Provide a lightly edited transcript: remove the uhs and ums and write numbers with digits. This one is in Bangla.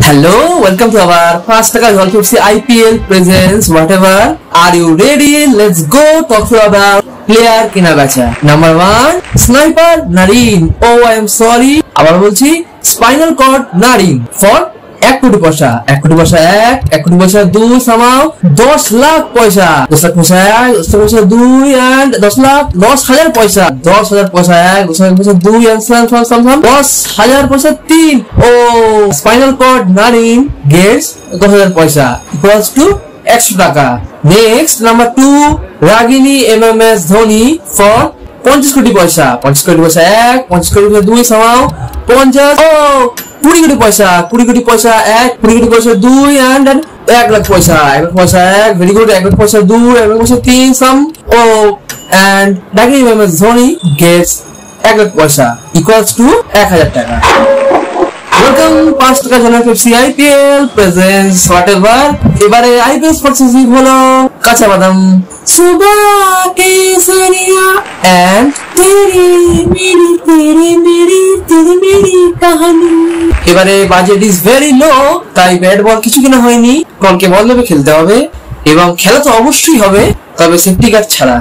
Hello, welcome to our Fast Taka Golf FC IPL presents whatever. Are you ready? Let's go talk to about player Kinabacha. Number 1, Sniper Nareen. Oh, I am sorry. আবার বলছি Spinal Cord Nareen for 1 কোটি পয়সা 1 কোটি পয়সা 1 কোটি পয়সা 2 সামাও 10 লাখ পয়সা 10 লাখ পয়সা 1 10 পয়সা 2 and 10 লাখ 10,000 পয়সা 10,000 পয়সা 1 10,000 পয়সা 2 and সাম 10,000 পয়সা 3 ও স্পাইনাল কর্ড নারিন গেটস 10,000 পয়সা equals to 100 টাকা। Next number 2 Ragini MMS Dhoni for 50 কোটি পয়সা 50 কোটি পয়সা 1 50 কোটি পয়সা 2 সামাও 50 ও 20 কোটি পয়সা 20 কোটি পয়সা 1 20 কোটি পয়সা 2 and 1 লাখ পয়সা 1 লাখ পয়সা 1 ভেরি গুড 1 লাখ পয়সা 2 1 লাখ পয়সা 3 সাম ও and Ragini MMS Dhoni Gates 1 lakh paisa equals to 1000 টাকা। Welcome Fast Taka Golf FC IPL presents whatever. এবারে IPL স্পন্সরশিপ হলো কাঁচা বাদাম সুবা কেসরিয়া and তেরি মেরি কাহানি। এবারে বাজেট ইজ ভেরি লো, তাই ব্যাট বল কিছু কিনা হয়নি, বলকে বল খেলতে হবে এবং খেলা তো অবশ্যই হবে, তবে সেফটি গার্ড ছাড়া।